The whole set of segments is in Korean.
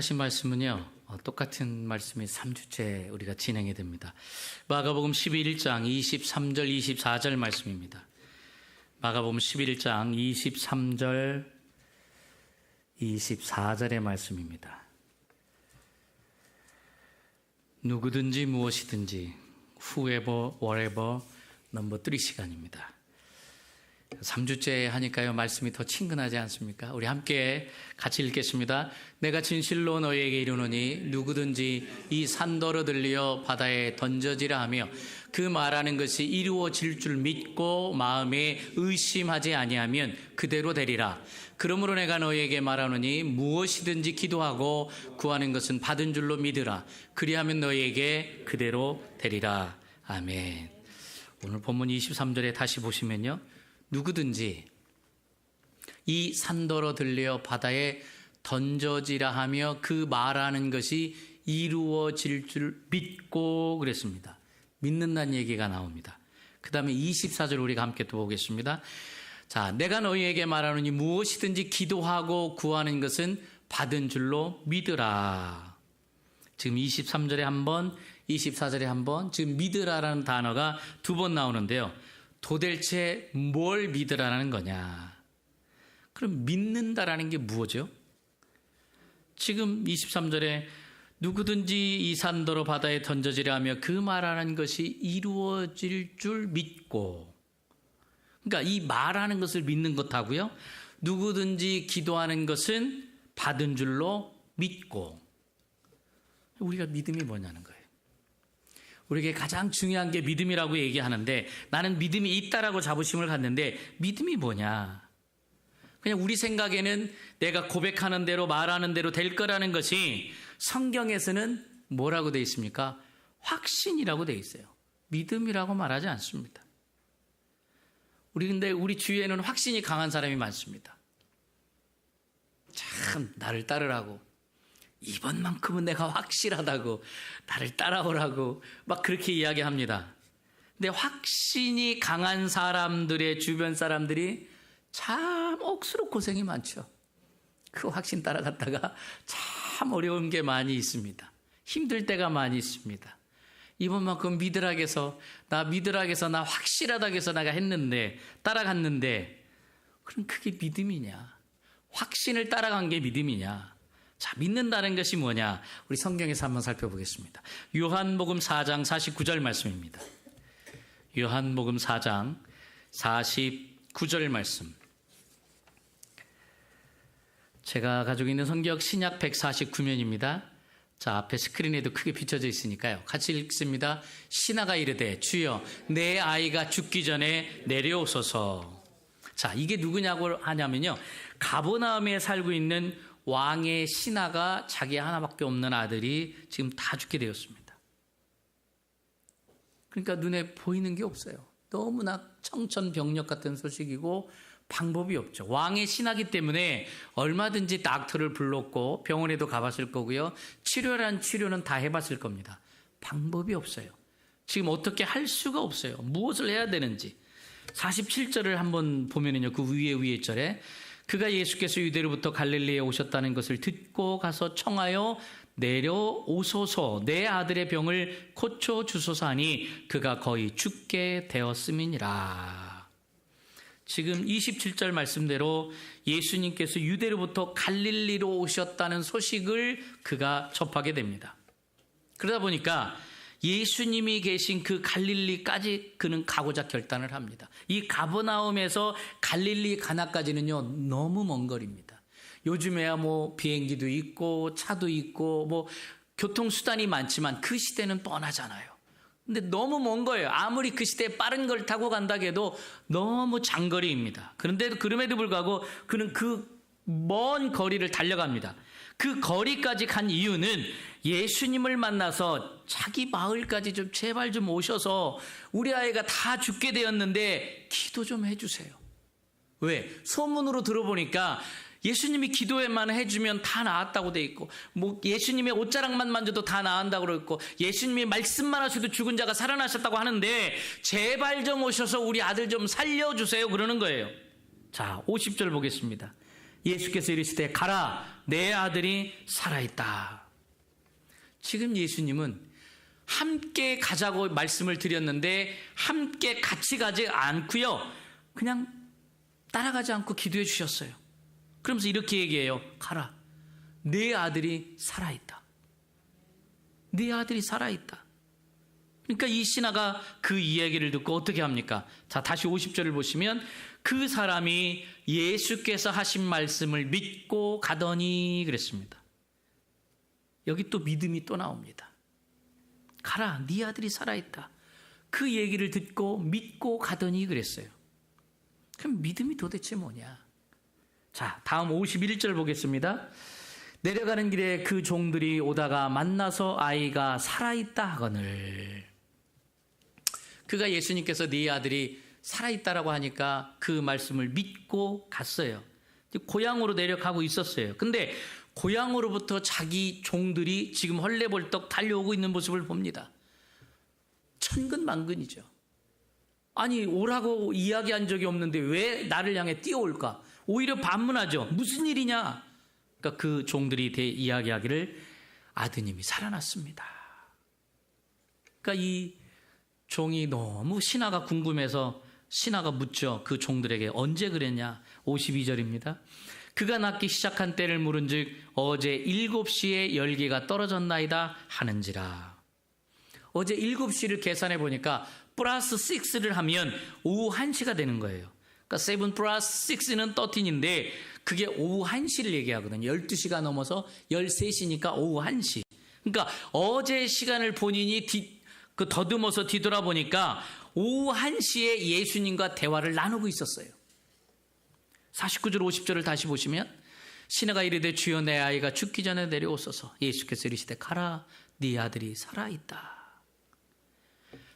기억하신 말씀은요, 똑같은 말씀이 3주째 우리가 진행이 됩니다. 마가복음 11장 23절 24절 말씀입니다. 마가복음 11장 23절 24절의 말씀입니다. 누구든지 무엇이든지 whoever, whatever, number 3 시간입니다. 3주째 하니까요, 말씀이 더 친근하지 않습니까? 우리 함께 같이 읽겠습니다. 내가 진실로 너희에게 이르노니 누구든지 이 산더러 들리어 바다에 던져지라 하며 그 말하는 것이 이루어질 줄 믿고 마음에 의심하지 아니하면 그대로 되리라. 그러므로 내가 너희에게 말하노니 무엇이든지 기도하고 구하는 것은 받은 줄로 믿으라. 그리하면 너희에게 그대로 되리라. 아멘. 오늘 본문 23절에 다시 보시면요, 누구든지 이 산더러 들려 바다에 던져지라 하며 그 말하는 것이 이루어질 줄 믿고 그랬습니다. 믿는다는 얘기가 나옵니다. 그 다음에 24절 우리가 함께 또 보겠습니다. 자, 내가 너희에게 말하노니 무엇이든지 기도하고 구하는 것은 받은 줄로 믿으라. 지금 23절에 한 번, 24절에 한 번, 지금 믿으라라는 단어가 2번 나오는데요. 도대체 뭘 믿으라는 거냐? 그럼 믿는다라는 게 무엇이죠? 지금 23절에 누구든지 이 산더러 바다에 던져지라 하며 그 말하는 것이 이루어질 줄 믿고, 그러니까 이 말하는 것을 믿는 것하고요, 누구든지 기도하는 것은 받은 줄로 믿고. 우리가 믿음이 뭐냐는 거예요. 우리에게 가장 중요한 게 믿음이라고 얘기하는데, 나는 믿음이 있다라고 자부심을 갖는데 믿음이 뭐냐? 그냥 우리 생각에는 내가 고백하는 대로 말하는 대로 될 거라는 것이 성경에서는 뭐라고 되어 있습니까? 확신이라고 되어 있어요. 믿음이라고 말하지 않습니다. 근데 우리 주위에는 확신이 강한 사람이 많습니다. 참 나를 따르라고, 이번만큼은 내가 확실하다고, 나를 따라오라고 막 그렇게 이야기합니다. 근데 확신이 강한 사람들의 주변 사람들이 참 억수로 고생이 많죠. 그 확신 따라갔다가 참 어려운 게 많이 있습니다. 힘들 때가 많이 있습니다. 이번만큼 미드락에서 나 확실하다고 해서 내가 했는데, 따라갔는데, 그럼 그게 믿음이냐? 확신을 따라간 게 믿음이냐? 자, 믿는다는 것이 뭐냐? 우리 성경에서 한번 살펴보겠습니다. 요한복음 4장 49절 말씀입니다. 요한복음 4장 49절 말씀. 제가 가지고 있는 성경 신약 149면입니다. 자, 앞에 스크린에도 크게 비춰져 있으니까요. 같이 읽습니다. 신하가 이르되 주여 내 아이가 죽기 전에 내려오소서. 자, 이게 누구냐고 하냐면요, 가버나움에 살고 있는 왕의 신하가 자기 하나밖에 없는 아들이 지금 다 죽게 되었습니다. 그러니까 눈에 보이는 게 없어요. 너무나 청천벽력 같은 소식이고 방법이 없죠. 왕의 신하기 때문에 얼마든지 닥터를 불렀고 병원에도 가봤을 거고요. 치료란 치료는 다 해봤을 겁니다. 방법이 없어요. 지금 어떻게 할 수가 없어요. 무엇을 해야 되는지. 47절을 한번 보면은요, 그 위에 절에 그가 예수께서 유대로부터 갈릴리에 오셨다는 것을 듣고 가서 청하여 내려오소서, 내 아들의 병을 고쳐주소서 하니 그가 거의 죽게 되었음이니라. 지금 27절 말씀대로 예수님께서 유대로부터 갈릴리로 오셨다는 소식을 그가 접하게 됩니다. 그러다 보니까 예수님이 계신 그 갈릴리까지 그는 가고자 결단을 합니다. 이 가버나움에서 갈릴리 가나까지는요, 너무 먼 거리입니다. 요즘에야 뭐 비행기도 있고 차도 있고 뭐 교통수단이 많지만 그 시대는 뻔하잖아요. 근데 너무 먼 거예요. 아무리 그 시대에 빠른 걸 타고 간다고 해도 너무 장거리입니다. 그럼에도 불구하고 그는 그 먼 거리를 달려갑니다. 그 거리까지 간 이유는 예수님을 만나서 자기 마을까지 좀 제발 좀 오셔서 우리 아이가 다 죽게 되었는데 기도 좀 해주세요. 왜? 소문으로 들어보니까 예수님이 기도에만 해주면 다 나았다고 돼 있고, 뭐 예수님의 옷자락만 만져도 다 나은다고 그러고, 예수님이 말씀만 하셔도 죽은 자가 살아나셨다고 하는데 제발 좀 오셔서 우리 아들 좀 살려주세요 그러는 거예요. 자, 50절 보겠습니다. 예수께서 이르시되 가라, 내 아들이 살아있다. 지금 예수님은 함께 가자고 말씀을 드렸는데 함께 같이 가지 않고요, 그냥 따라가지 않고 기도해 주셨어요. 그러면서 이렇게 얘기해요. 가라, 내 아들이 살아있다. 내 아들이 살아있다. 그러니까 이 신하가 그 이야기를 듣고 어떻게 합니까? 자, 다시 50절을 보시면 그 사람이 예수께서 하신 말씀을 믿고 가더니 그랬습니다. 여기 또 믿음이 또 나옵니다. 가라, 네 아들이 살아있다. 그 얘기를 듣고 믿고 가더니 그랬어요. 그럼 믿음이 도대체 뭐냐? 자, 다음 51절 보겠습니다. 내려가는 길에 그 종들이 오다가 만나서 아이가 살아있다 하거늘. 그가 예수님께서 네 아들이 살아있다라고 하니까 그 말씀을 믿고 갔어요. 고향으로 내려가고 있었어요. 근데 고향으로부터 자기 종들이 지금 헐레벌떡 달려오고 있는 모습을 봅니다. 천근만근이죠. 아니, 오라고 이야기한 적이 없는데 왜 나를 향해 뛰어올까? 오히려 반문하죠. 무슨 일이냐? 그러니까 그 종들이 이야기하기를 아드님이 살아났습니다. 그러니까 이 종이 너무 신하가 궁금해서 신하가 묻죠. 그 종들에게 언제 그랬냐? 52절입니다. 그가 낳기 시작한 때를 물은즉 어제 7시에 열기가 떨어졌나이다 하는지라. 어제 7시를 계산해 보니까 플러스 6를 하면 오후 1시가 되는 거예요. 그러니까 7 플러스 6는 13인데 그게 오후 1시를 얘기하거든요. 12시가 넘어서 13시니까 오후 1시. 그러니까 어제 시간을 본인이 더듬어서 뒤돌아보니까 오후 1시에 예수님과 대화를 나누고 있었어요. 49절 50절을 다시 보시면 신하가 이르되 주여 내 아이가 죽기 전에 내려오소서. 예수께서 이르시되 가라, 네 아들이 살아있다.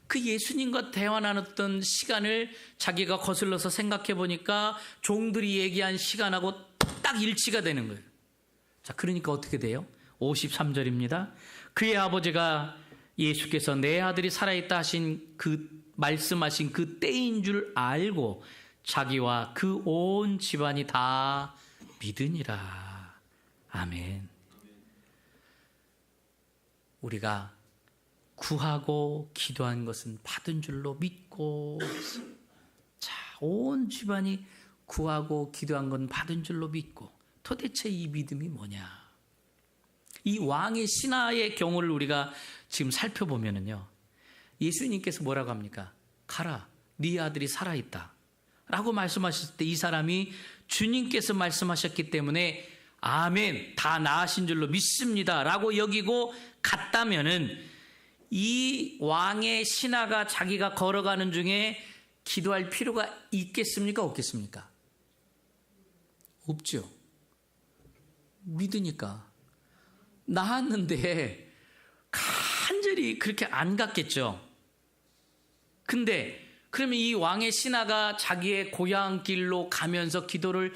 그 예수님과 대화 나눴던 시간을 자기가 거슬러서 생각해 보니까 종들이 얘기한 시간하고 딱 일치가 되는 거예요. 자, 그러니까 어떻게 돼요? 53절입니다. 그의 아버지가 예수께서 내 아들이 살아있다 하신 말씀하신 그 때인 줄 알고 자기와 그 온 집안이 다 믿으니라. 아멘. 우리가 구하고 기도한 것은 받은 줄로 믿고, 자, 온 집안이 구하고 기도한 건 받은 줄로 믿고, 도대체 이 믿음이 뭐냐? 이 왕의 신하의 경우를 우리가 지금 살펴보면은요, 예수님께서 뭐라고 합니까? 가라, 네 아들이 살아있다 라고 말씀하셨을 때 이 사람이 주님께서 말씀하셨기 때문에 아멘, 다 나으신 줄로 믿습니다 라고 여기고 갔다면은 이 왕의 신하가 자기가 걸어가는 중에 기도할 필요가 있겠습니까? 없겠습니까? 없죠. 믿으니까. 나았는데 간절히 그렇게 안 갔겠죠. 근데 그러면 이 왕의 신하가 자기의 고향길로 가면서 기도를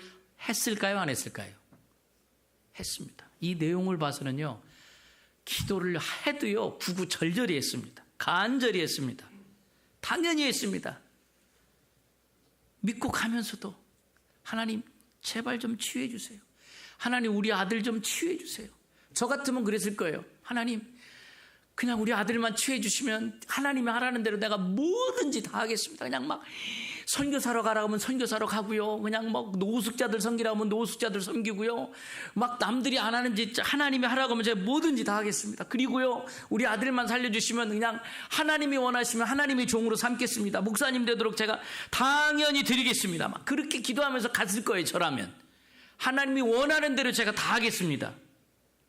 했을까요? 안 했을까요? 했습니다. 이 내용을 봐서는요, 기도를 해도요, 구구절절히 했습니다. 간절히 했습니다. 당연히 했습니다. 믿고 가면서도 하나님 제발 좀 치유해 주세요. 하나님 우리 아들 좀 치유해 주세요. 저 같으면 그랬을 거예요. 하나님 그냥 우리 아들만 치유해 주시면 하나님이 하라는 대로 내가 뭐든지 다 하겠습니다. 그냥 막 선교사로 가라고 하면 선교사로 가고요. 그냥 막 노숙자들 섬기라고 하면 노숙자들 섬기고요. 막 남들이 안 하는 짓 하나님이 하라고 하면 제가 뭐든지 다 하겠습니다. 그리고요, 우리 아들만 살려주시면 그냥 하나님이 원하시면 하나님의 종으로 삼겠습니다. 목사님 되도록 제가 당연히 드리겠습니다. 막 그렇게 기도하면서 갔을 거예요. 저라면 하나님이 원하는 대로 제가 다 하겠습니다.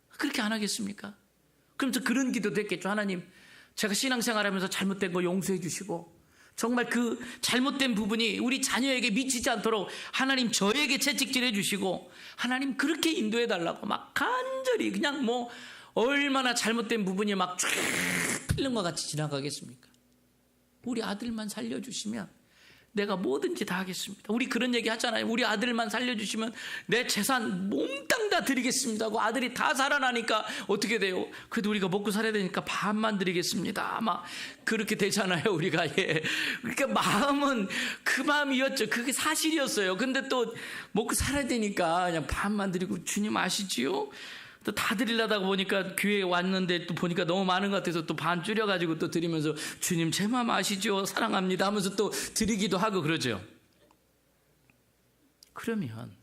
그렇게 안 하겠습니까? 그러면서 그런 기도도 했겠죠. 하나님 제가 신앙생활하면서 잘못된 거 용서해 주시고, 정말 그 잘못된 부분이 우리 자녀에게 미치지 않도록 하나님 저에게 채찍질해 주시고, 하나님 그렇게 인도해 달라고 막 간절히 그냥 뭐 얼마나 잘못된 부분이 막 쫙 흘린 것 같이 지나가겠습니까? 우리 아들만 살려주시면 내가 뭐든지 다 하겠습니다. 우리 그런 얘기 하잖아요. 우리 아들만 살려주시면 내 재산 몽땅 다 드리겠습니다 하고 아들이 다 살아나니까 어떻게 돼요? 그래도 우리가 먹고 살아야 되니까 반만 드리겠습니다. 아마 그렇게 되잖아요, 우리가. 예. 그러니까 마음은 그 마음이었죠. 그게 사실이었어요. 근데 또 먹고 살아야 되니까 그냥 반만 드리고, 주님 아시지요? 또 다 드리려다 보니까 교회에 왔는데 또 보니까 너무 많은 것 같아서 또 반 줄여가지고 또 드리면서, 주님 제 마음 아시죠? 사랑합니다 하면서 또 드리기도 하고 그러죠. 그러면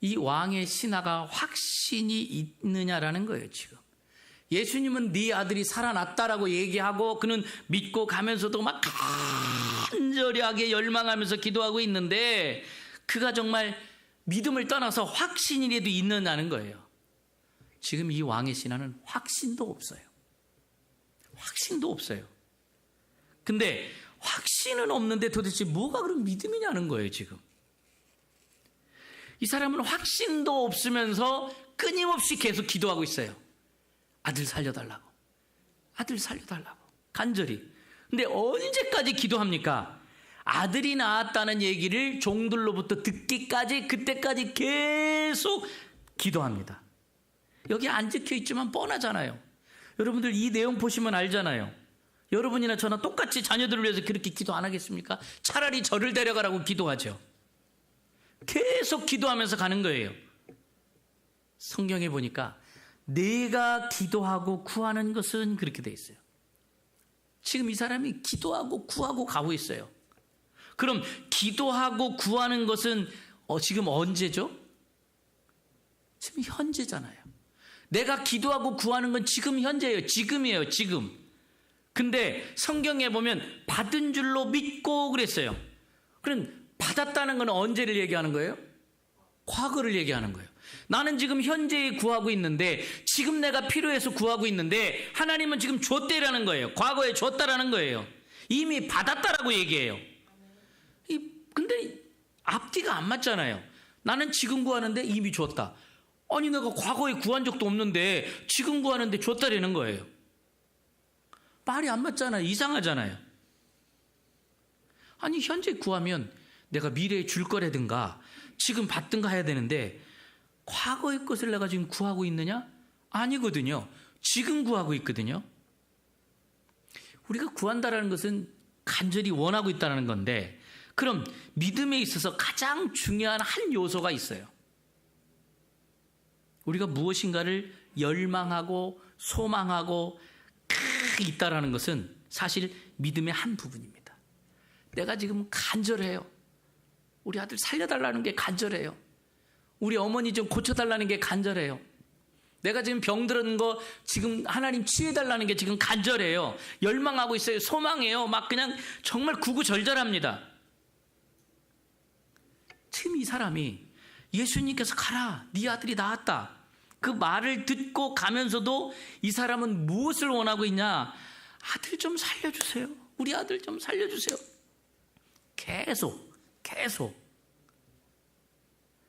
이 왕의 신하가 확신이 있느냐라는 거예요, 지금. 예수님은 네 아들이 살아났다라고 얘기하고 그는 믿고 가면서도 막 간절하게 열망하면서 기도하고 있는데, 그가 정말 믿음을 떠나서 확신이라도 있느냐는 거예요. 지금 이 왕의 신하는 확신도 없어요. 확신도 없어요. 근데 확신은 없는데 도대체 뭐가 그런 믿음이냐는 거예요, 지금. 이 사람은 확신도 없으면서 끊임없이 계속 기도하고 있어요. 아들 살려달라고. 아들 살려달라고. 간절히. 근데 언제까지 기도합니까? 아들이 낳았다는 얘기를 종들로부터 듣기까지, 그때까지 계속 기도합니다. 여기 안 적혀 있지만 뻔하잖아요. 여러분들 이 내용 보시면 알잖아요. 여러분이나 저나 똑같이 자녀들을 위해서 그렇게 기도 안 하겠습니까? 차라리 저를 데려가라고 기도하죠. 계속 기도하면서 가는 거예요. 성경에 보니까 내가 기도하고 구하는 것은 그렇게 돼 있어요. 지금 이 사람이 기도하고 구하고 가고 있어요. 그럼 기도하고 구하는 것은 지금 언제죠? 지금 현재잖아요. 내가 기도하고 구하는 건 지금 현재예요. 지금이에요. 지금. 근데 성경에 보면 받은 줄로 믿고 그랬어요. 그럼 받았다는 건 언제를 얘기하는 거예요? 과거를 얘기하는 거예요. 나는 지금 현재에 구하고 있는데, 지금 내가 필요해서 구하고 있는데 하나님은 지금 줬대라는 거예요. 과거에 줬다라는 거예요. 이미 받았다라고 얘기해요. 근데 앞뒤가 안 맞잖아요. 나는 지금 구하는데 이미 줬다. 아니 내가 과거에 구한 적도 없는데 지금 구하는데 줬다라는 거예요. 말이 안 맞잖아요. 이상하잖아요. 아니 현재 구하면 내가 미래에 줄 거라든가 지금 받든가 해야 되는데, 과거의 것을 내가 지금 구하고 있느냐? 아니거든요. 지금 구하고 있거든요. 우리가 구한다라는 것은 간절히 원하고 있다는 건데, 그럼 믿음에 있어서 가장 중요한 한 요소가 있어요. 우리가 무엇인가를 열망하고 소망하고 있다라는 것은 사실 믿음의 한 부분입니다. 내가 지금 간절해요. 우리 아들 살려달라는 게 간절해요. 우리 어머니 좀 고쳐달라는 게 간절해요. 내가 지금 병들은 거 지금 하나님 치유해달라는 게 지금 간절해요. 열망하고 있어요. 소망해요. 막 그냥 정말 구구절절합니다. 지금 이 사람이 예수님께서 가라, 네 아들이 나았다, 그 말을 듣고 가면서도 이 사람은 무엇을 원하고 있냐? 아들 좀 살려주세요. 우리 아들 좀 살려주세요. 계속.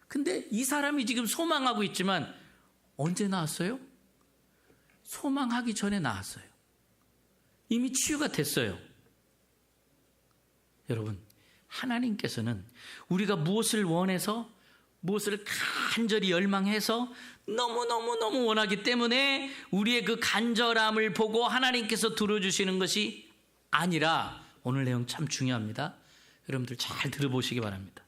근데 이 사람이 지금 소망하고 있지만 언제 나았어요? 소망하기 전에 나았어요. 이미 치유가 됐어요. 여러분, 하나님께서는 우리가 무엇을 원해서, 무엇을 간절히 열망해서 너무너무 원하기 때문에 우리의 그 간절함을 보고 하나님께서 들어주시는 것이 아니라, 오늘 내용 참 중요합니다. 여러분들 잘 들어보시기 바랍니다.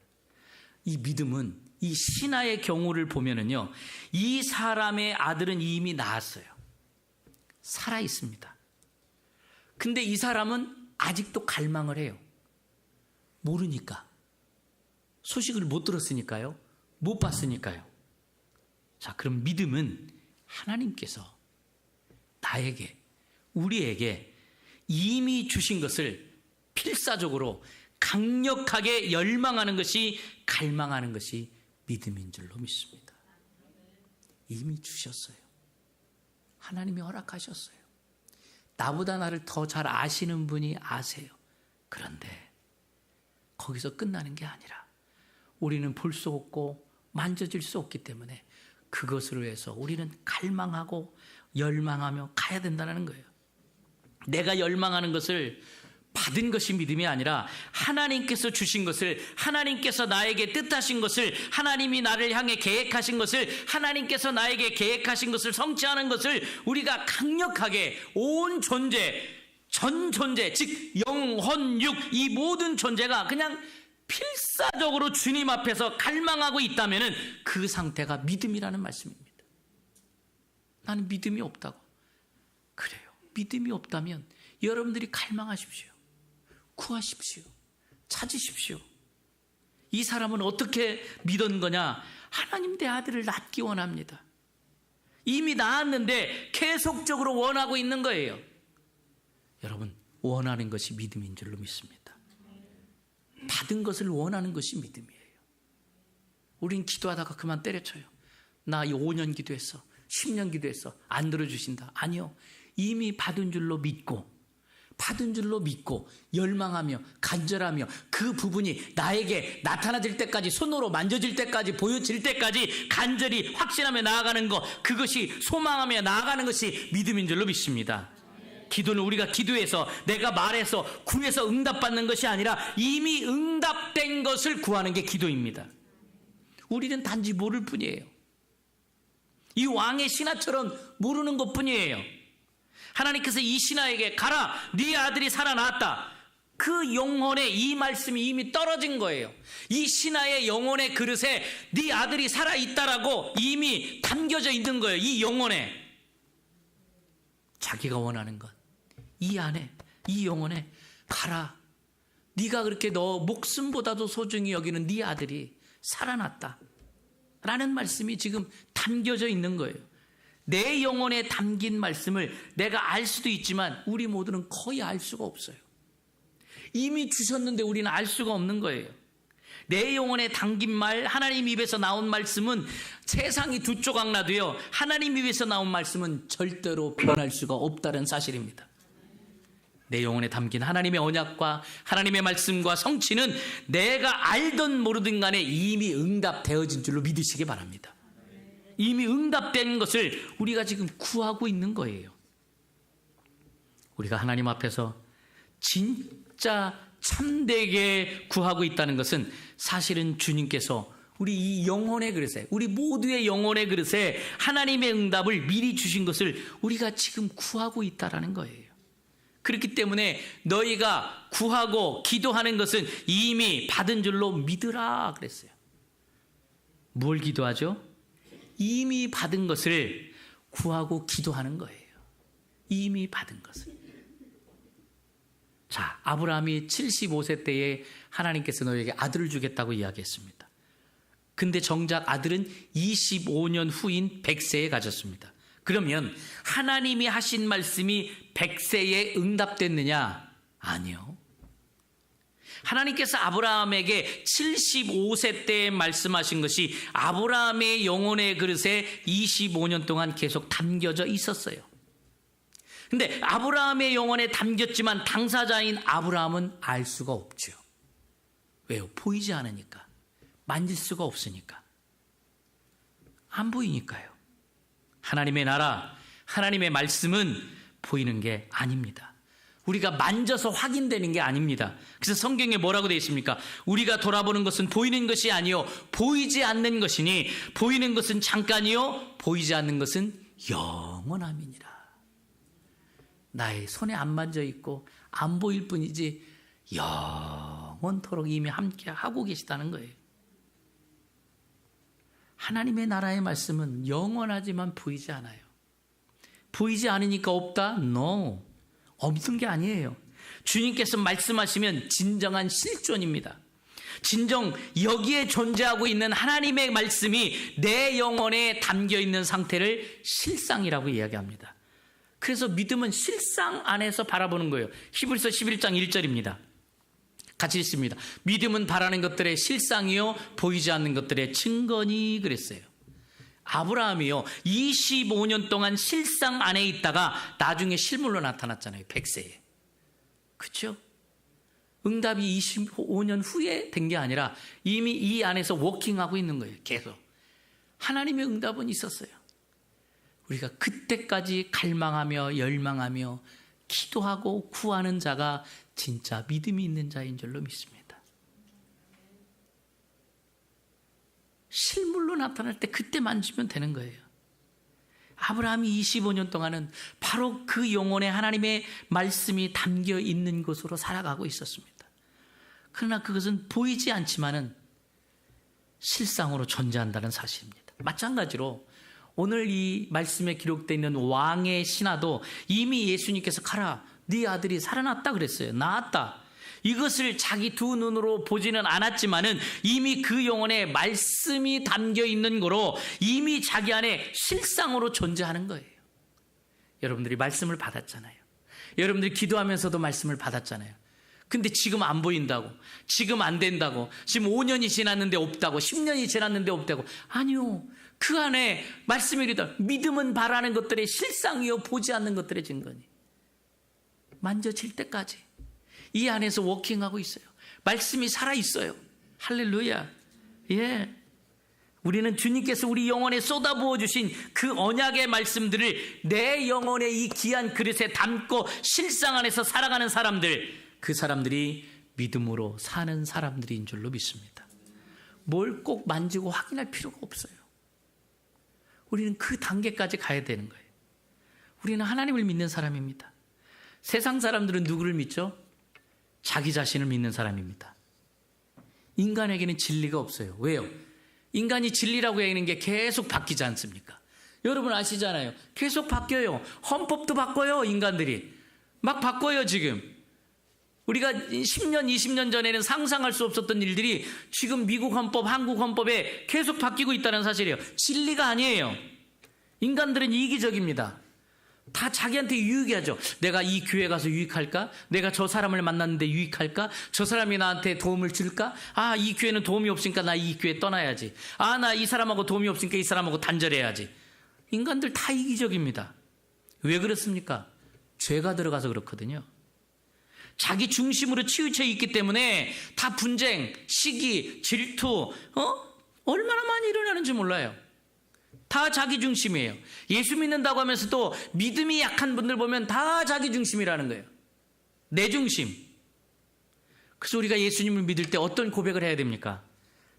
이 믿음은, 이 신하의 경우를 보면은요, 이 사람의 아들은 이미 낳았어요. 살아 있습니다. 근데 이 사람은 아직도 갈망을 해요. 모르니까. 소식을 못 들었으니까요. 못 봤으니까요. 자, 그럼 믿음은 하나님께서 나에게, 우리에게 이미 주신 것을 필사적으로 강력하게 열망하는 것이, 갈망하는 것이 믿음인 줄로 믿습니다. 이미 주셨어요. 하나님이 허락하셨어요. 나보다 나를 더 잘 아시는 분이 아세요. 그런데 거기서 끝나는 게 아니라 우리는 볼 수 없고 만져질 수 없기 때문에 그것을 위해서 우리는 갈망하고 열망하며 가야 된다는 거예요. 내가 열망하는 것을 받은 것이 믿음이 아니라 하나님께서 주신 것을, 하나님께서 나에게 뜻하신 것을, 하나님이 나를 향해 계획하신 것을, 하나님께서 나에게 계획하신 것을 성취하는 것을 우리가 강력하게 온 존재, 전 존재, 즉 영혼, 육, 이 모든 존재가 그냥 필사적으로 주님 앞에서 갈망하고 있다면 그 상태가 믿음이라는 말씀입니다. 나는 믿음이 없다고. 그래요. 믿음이 없다면 여러분들이 갈망하십시오. 구하십시오. 찾으십시오. 이 사람은 어떻게 믿은 거냐? 하나님 내 아들을 낳기 원합니다. 이미 낳았는데 계속적으로 원하고 있는 거예요. 여러분, 원하는 것이 믿음인 줄로 믿습니다. 받은 것을 원하는 것이 믿음이에요. 우린 기도하다가 그만 때려쳐요. 나 5년 기도했어. 10년 기도했어. 안 들어주신다. 아니요. 이미 받은 줄로 믿고, 열망하며 간절하며 그 부분이 나에게 나타나질 때까지, 손으로 만져질 때까지, 보여질 때까지 간절히 확신하며 나아가는 것, 그것이 소망하며 나아가는 것이 믿음인 줄로 믿습니다. 기도는 우리가 기도해서, 내가 말해서, 구해서 응답받는 것이 아니라 이미 응답된 것을 구하는 게 기도입니다. 우리는 단지 모를 뿐이에요. 이 왕의 신하처럼 모르는 것 뿐이에요. 하나님께서 이 신하에게 가라, 네 아들이 살아났다. 그 영혼에 이 말씀이 이미 떨어진 거예요. 이 신하의 영혼의 그릇에 네 아들이 살아있다라고 이미 담겨져 있는 거예요. 이 영혼에. 자기가 원하는 것, 이 안에, 이 영혼에 가라. 네가 그렇게 너 목숨보다도 소중히 여기는 네 아들이 살아났다 라는 말씀이 지금 담겨져 있는 거예요. 내 영혼에 담긴 말씀을 내가 알 수도 있지만 우리 모두는 거의 알 수가 없어요. 이미 주셨는데 우리는 알 수가 없는 거예요. 내 영혼에 담긴 말, 하나님 입에서 나온 말씀은 세상이 두 조각 나도요, 하나님 입에서 나온 말씀은 절대로 변할 수가 없다는 사실입니다. 내 영혼에 담긴 하나님의 언약과 하나님의 말씀과 성취는 내가 알든 모르든 간에 이미 응답되어진 줄로 믿으시기 바랍니다. 이미 응답된 것을 우리가 지금 구하고 있는 거예요. 우리가 하나님 앞에서 진짜 참되게 구하고 있다는 것은 사실은 주님께서 우리 이 영혼의 그릇에, 우리 모두의 영혼의 그릇에 하나님의 응답을 미리 주신 것을 우리가 지금 구하고 있다는 거예요. 그렇기 때문에 너희가 구하고 기도하는 것은 이미 받은 줄로 믿으라 그랬어요. 뭘 기도하죠? 이미 받은 것을 구하고 기도하는 거예요. 이미 받은 것을. 자, 아브라함이 75세 때에 하나님께서 너에게 아들을 주겠다고 이야기했습니다. 근데 정작 아들은 25년 후인 100세에 가졌습니다. 그러면 하나님이 하신 말씀이 100세에 응답됐느냐? 아니요. 하나님께서 아브라함에게 75세 때에 말씀하신 것이 아브라함의 영혼의 그릇에 25년 동안 계속 담겨져 있었어요. 근데 아브라함의 영혼에 담겼지만 당사자인 아브라함은 알 수가 없죠. 왜요? 보이지 않으니까. 만질 수가 없으니까. 안 보이니까요. 하나님의 나라, 하나님의 말씀은 보이는 게 아닙니다. 우리가 만져서 확인되는 게 아닙니다. 그래서 성경에 뭐라고 되어 있습니까? 우리가 돌아보는 것은 보이는 것이 아니요 보이지 않는 것이니 보이는 것은 잠깐이요 보이지 않는 것은 영원함이니라. 나의 손에 안 만져 있고 안 보일 뿐이지 영원토록 이미 함께 하고 계시다는 거예요. 하나님의 나라의 말씀은 영원하지만 보이지 않아요. 보이지 않으니까 없다? No. 없는 게 아니에요. 주님께서 말씀하시면 진정한 실존입니다. 진정 여기에 존재하고 있는 하나님의 말씀이 내 영혼에 담겨있는 상태를 실상이라고 이야기합니다. 그래서 믿음은 실상 안에서 바라보는 거예요. 히브리서 11장 1절입니다. 같이 읽습니다. 믿음은 바라는 것들의 실상이요 보이지 않는 것들의 증거니 그랬어요. 아브라함이요 25년 동안 실상 안에 있다가 나중에 실물로 나타났잖아요. 100세에. 그렇죠? 응답이 25년 후에 된 게 아니라 이미 이 안에서 워킹하고 있는 거예요. 계속. 하나님의 응답은 있었어요. 우리가 그때까지 갈망하며 열망하며 기도하고 구하는 자가 진짜 믿음이 있는 자인 줄로 믿습니다. 실물로 나타날 때 그때 만지면 되는 거예요. 아브라함이 25년 동안은 바로 그 영혼에 하나님의 말씀이 담겨 있는 곳으로 살아가고 있었습니다. 그러나 그것은 보이지 않지만은 실상으로 존재한다는 사실입니다. 마찬가지로 오늘 이 말씀에 기록되어 있는 왕의 신하도 이미 예수님께서 가라, 네 아들이 살아났다 그랬어요. 나았다. 이것을 자기 두 눈으로 보지는 않았지만은 이미 그 영혼에 말씀이 담겨 있는 거로 이미 자기 안에 실상으로 존재하는 거예요. 여러분들이 말씀을 받았잖아요. 여러분들이 기도하면서도 말씀을 받았잖아요. 근데 지금 안 보인다고, 지금 안 된다고, 지금 5년이 지났는데 없다고, 10년이 지났는데 없다고. 아니요. 그 안에 말씀이 이르다. 믿음은 바라는 것들의 실상이요 보지 않는 것들의 증거니. 만져질 때까지 이 안에서 워킹하고 있어요. 말씀이 살아있어요. 할렐루야. 예. 우리는 주님께서 우리 영혼에 쏟아부어 주신 그 언약의 말씀들을 내 영혼의 이 귀한 그릇에 담고 실상 안에서 살아가는 사람들, 그 사람들이 믿음으로 사는 사람들인 줄로 믿습니다. 뭘 꼭 만지고 확인할 필요가 없어요. 우리는 그 단계까지 가야 되는 거예요. 우리는 하나님을 믿는 사람입니다. 세상 사람들은 누구를 믿죠? 자기 자신을 믿는 사람입니다. 인간에게는 진리가 없어요. 왜요? 인간이 진리라고 하는 게 계속 바뀌지 않습니까? 여러분 아시잖아요. 계속 바뀌어요. 헌법도 바꿔요. 인간들이 막 바꿔요. 지금 우리가 10년 20년 전에는 상상할 수 없었던 일들이 지금 미국 헌법, 한국 헌법에 계속 바뀌고 있다는 사실이에요. 진리가 아니에요. 인간들은 이기적입니다. 다 자기한테 유익이 하죠. 내가 이 교회 가서 유익할까? 내가 저 사람을 만났는데 유익할까? 저 사람이 나한테 도움을 줄까? 아, 이 교회는 도움이 없으니까 나 이 교회 떠나야지. 아, 나 이 사람하고 도움이 없으니까 이 사람하고 단절해야지. 인간들 다 이기적입니다. 왜 그렇습니까? 죄가 들어가서 그렇거든요. 자기 중심으로 치우쳐 있기 때문에 다 분쟁, 시기, 질투, 얼마나 많이 일어나는지 몰라요. 다 자기 중심이에요. 예수 믿는다고 하면서도 믿음이 약한 분들 보면 다 자기 중심이라는 거예요. 내 중심. 그래서 우리가 예수님을 믿을 때 어떤 고백을 해야 됩니까?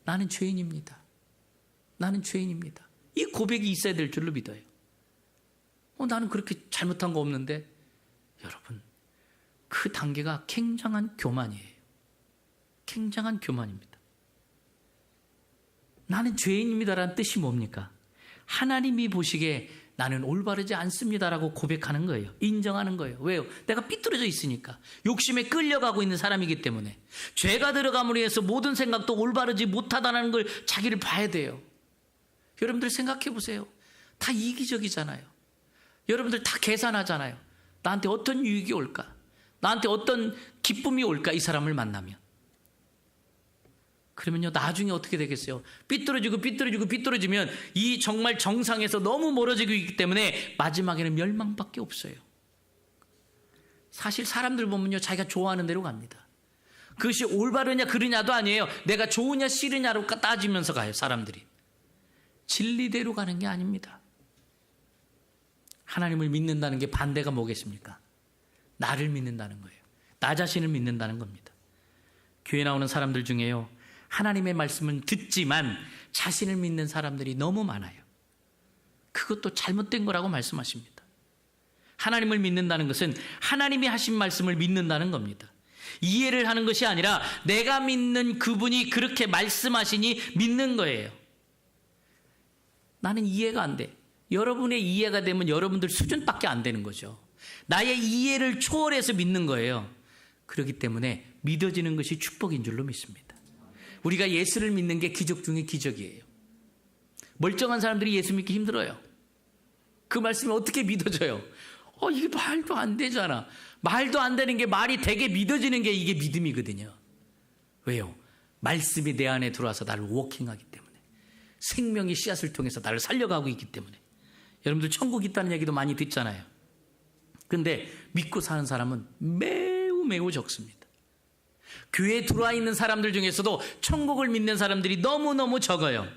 나는 죄인입니다. 나는 죄인입니다. 이 고백이 있어야 될 줄로 믿어요. 나는 그렇게 잘못한 거 없는데. 여러분, 그 단계가 굉장한 교만이에요. 굉장한 교만입니다. 나는 죄인입니다라는 뜻이 뭡니까? 하나님이 보시기에 나는 올바르지 않습니다라고 고백하는 거예요. 인정하는 거예요. 왜요? 내가 삐뚤어져 있으니까. 욕심에 끌려가고 있는 사람이기 때문에. 죄가 들어감으로 해서 모든 생각도 올바르지 못하다는 걸 자기를 봐야 돼요. 여러분들 생각해 보세요. 다 이기적이잖아요. 여러분들 다 계산하잖아요. 나한테 어떤 유익이 올까? 나한테 어떤 기쁨이 올까? 이 사람을 만나면. 그러면요, 나중에 어떻게 되겠어요? 삐뚤어지면 이 정말 정상에서 너무 멀어지고 있기 때문에 마지막에는 멸망밖에 없어요. 사실 사람들 보면요, 자기가 좋아하는 대로 갑니다. 그것이 올바르냐 그르냐도 아니에요. 내가 좋으냐 싫으냐로 따지면서 가요, 사람들이. 진리대로 가는 게 아닙니다. 하나님을 믿는다는 게 반대가 뭐겠습니까? 나를 믿는다는 거예요. 나 자신을 믿는다는 겁니다. 교회 나오는 사람들 중에요, 하나님의 말씀은 듣지만 자신을 믿는 사람들이 너무 많아요. 그것도 잘못된 거라고 말씀하십니다. 하나님을 믿는다는 것은 하나님이 하신 말씀을 믿는다는 겁니다. 이해를 하는 것이 아니라 내가 믿는 그분이 그렇게 말씀하시니 믿는 거예요. 나는 이해가 안 돼. 여러분의 이해가 되면 여러분들 수준밖에 안 되는 거죠. 나의 이해를 초월해서 믿는 거예요. 그렇기 때문에 믿어지는 것이 축복인 줄로 믿습니다. 우리가 예수를 믿는 게 기적 중에 기적이에요. 멀쩡한 사람들이 예수 믿기 힘들어요. 그 말씀이 어떻게 믿어져요? 이게 말도 안 되잖아. 말도 안 되는 게 말이 되게 믿어지는 게 이게 믿음이거든요. 왜요? 말씀이 내 안에 들어와서 나를 워킹하기 때문에. 생명의 씨앗을 통해서 나를 살려가고 있기 때문에. 여러분들 천국 있다는 얘기도 많이 듣잖아요. 근데 믿고 사는 사람은 매우 적습니다. 교회에 들어와 있는 사람들 중에서도 천국을 믿는 사람들이 너무너무 적어요.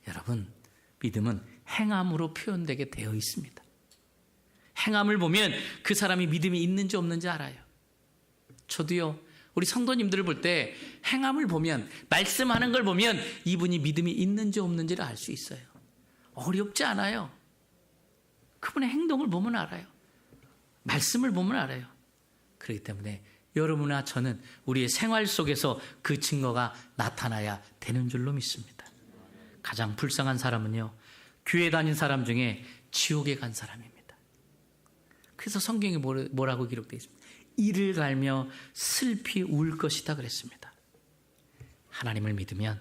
여러분, 믿음은 행함으로 표현되게 되어 있습니다. 행함을 보면 그 사람이 믿음이 있는지 없는지 알아요. 저도요, 우리 성도님들을 볼 때 행함을 보면, 말씀하는 걸 보면 이분이 믿음이 있는지 없는지를 알 수 있어요. 어렵지 않아요. 그분의 행동을 보면 알아요. 말씀을 보면 알아요. 그렇기 때문에 여러분과 저는 우리의 생활 속에서 그 증거가 나타나야 되는 줄로 믿습니다. 가장 불쌍한 사람은요, 교회 다닌 사람 중에 지옥에 간 사람입니다. 그래서 성경에 뭐라고 기록되어 있습니다. 이를 갈며 슬피 울 것이다 그랬습니다. 하나님을 믿으면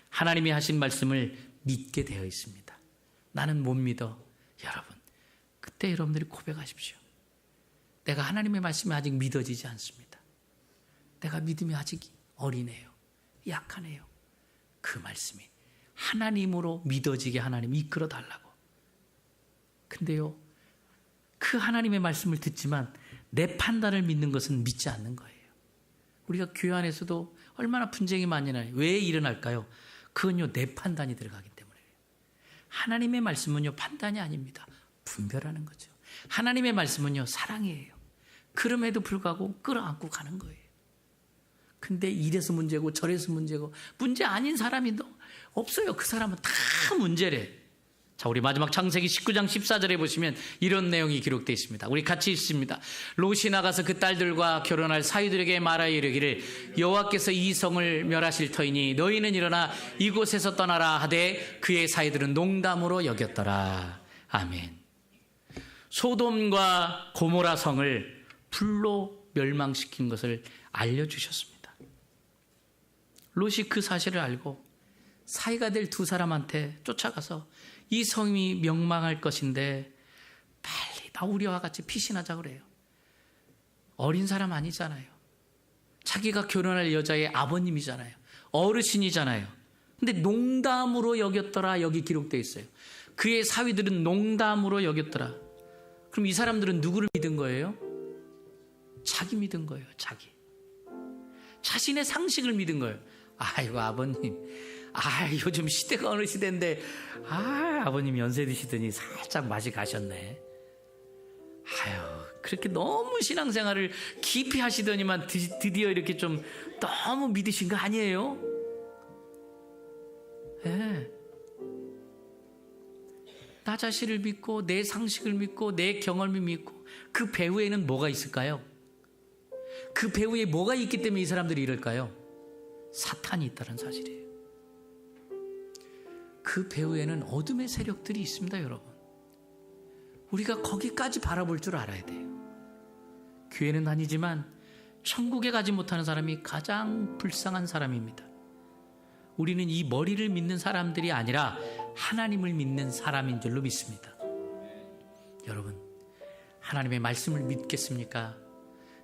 하나님이 하신 말씀을 믿게 되어 있습니다. 나는 못 믿어. 여러분, 그때 여러분들이 고백하십시오. 내가 하나님의 말씀이 아직 믿어지지 않습니다. 내가 믿음이 아직 어리네요. 약하네요. 그 말씀이 하나님으로 믿어지게 하나님 이끌어 달라고. 근데요, 그 하나님의 말씀을 듣지만 내 판단을 믿는 것은 믿지 않는 거예요. 우리가 교회 안에서도 얼마나 분쟁이 많이 나요. 왜 일어날까요? 그건요, 내 판단이 들어가기 때문에요. 하나님의 말씀은요, 판단이 아닙니다. 분별하는 거죠. 하나님의 말씀은요, 사랑이에요. 그럼에도 불구하고 끌어안고 가는 거예요. 근데 이래서 문제고 저래서 문제고, 문제 아닌 사람이 없어요. 그 사람은 다 문제래. 자, 우리 마지막 창세기 19장 14절에 보시면 이런 내용이 기록되어 있습니다. 우리 같이 읽습니다. 롯이 나가서 그 딸들과 결혼할 사위들에게 말하여 이르기를 여호와께서 이 성을 멸하실 터이니 너희는 일어나 이곳에서 떠나라 하되 그의 사위들은 농담으로 여겼더라. 아멘. 소돔과 고모라 성을 불로 멸망시킨 것을 알려주셨습니다. 롯이 그 사실을 알고 사위가 될 두 사람한테 쫓아가서 이 성이 멸망할 것인데 빨리 나 우리와 같이 피신하자 그래요. 어린 사람 아니잖아요. 자기가 결혼할 여자의 아버님이잖아요. 어르신이잖아요. 근데 농담으로 여겼더라, 여기 기록되어 있어요. 그의 사위들은 농담으로 여겼더라. 그럼 이 사람들은 누구를 믿은 거예요? 자기 믿은 거예요. 자기. 자신의 상식을 믿은 거예요. 아이고 아버님, 요즘 시대가 어느 시대인데 아버님 연세 드시더니 살짝 맛이 가셨네. 그렇게 너무 신앙생활을 깊이 하시더니만 드디어 이렇게 좀 너무 믿으신 거 아니에요? 네. 나 자신을 믿고 내 상식을 믿고 내 경험을 믿고 그 배후에는 뭐가 있을까요? 그 배후에 뭐가 있기 때문에 이 사람들이 이럴까요? 사탄이 있다는 사실이에요. 그 배후에는 어둠의 세력들이 있습니다, 여러분. 우리가 거기까지 바라볼 줄 알아야 돼요. 교회는 다니지만 천국에 가지 못하는 사람이 가장 불쌍한 사람입니다. 우리는 이 머리를 믿는 사람들이 아니라 하나님을 믿는 사람인 줄로 믿습니다. 여러분, 하나님의 말씀을 믿겠습니까?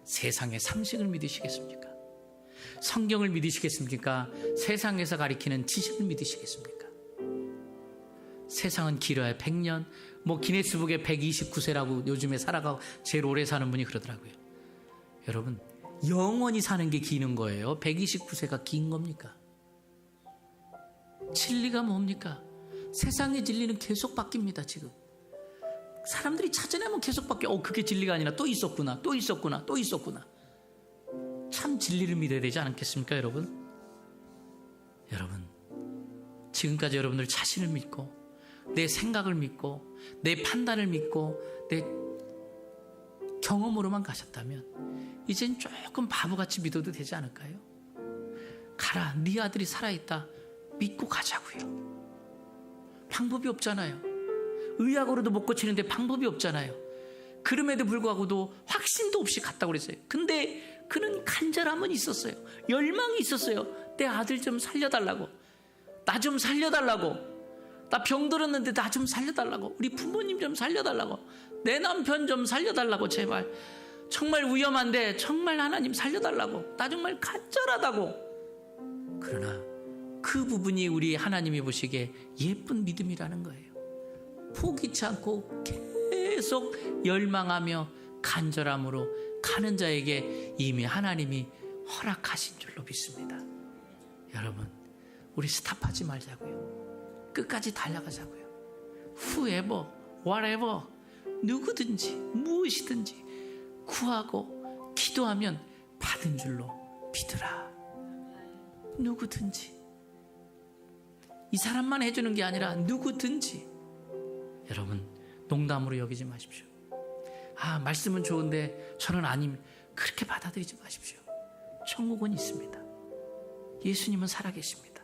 세상의 상식을 믿으시겠습니까? 성경을 믿으시겠습니까? 세상에서 가리키는 지식을 믿으시겠습니까? 세상은 길어야 100년, 기네스북에 129세라고 요즘에 살아가고 제일 오래 사는 분이 그러더라고요. 여러분, 영원히 사는 게 기는 거예요? 129세가 긴 겁니까? 진리가 뭡니까? 세상의 진리는 계속 바뀝니다, 지금. 사람들이 찾아내면 계속 바뀌어. 그게 진리가 아니라 또 있었구나, 또 있었구나, 또 있었구나. 참 진리를 믿어야 되지 않겠습니까, 여러분? 여러분, 지금까지 여러분들 자신을 믿고 내 생각을 믿고 내 판단을 믿고 내 경험으로만 가셨다면 이젠 조금 바보같이 믿어도 되지 않을까요? 가라, 네 아들이 살아있다 믿고 가자고요. 방법이 없잖아요. 의학으로도 못 고치는데 방법이 없잖아요. 그럼에도 불구하고도 확신도 없이 갔다고 그랬어요. 근데 그는 간절함은 있었어요. 열망이 있었어요. 내 아들 좀 살려달라고, 나 좀 살려달라고, 나 병들었는데 나 좀 살려달라고, 우리 부모님 좀 살려달라고, 내 남편 좀 살려달라고, 제발 정말 위험한데 정말 하나님 살려달라고, 나 정말 간절하다고. 그러나 그 부분이 우리 하나님이 보시기에 예쁜 믿음이라는 거예요. 포기치 않고 계속 열망하며 간절함으로 가는 자에게 이미 하나님이 허락하신 줄로 믿습니다. 여러분, 우리 스탑하지 말자고요. 끝까지 달려가자고요. Whoever, whatever, 누구든지 무엇이든지 구하고 기도하면 받은 줄로 믿으라. 누구든지. 이 사람만 해주는 게 아니라 누구든지. 여러분, 농담으로 여기지 마십시오. 말씀은 좋은데 저는 아님, 그렇게 받아들이지 마십시오. 천국은 있습니다. 예수님은 살아계십니다.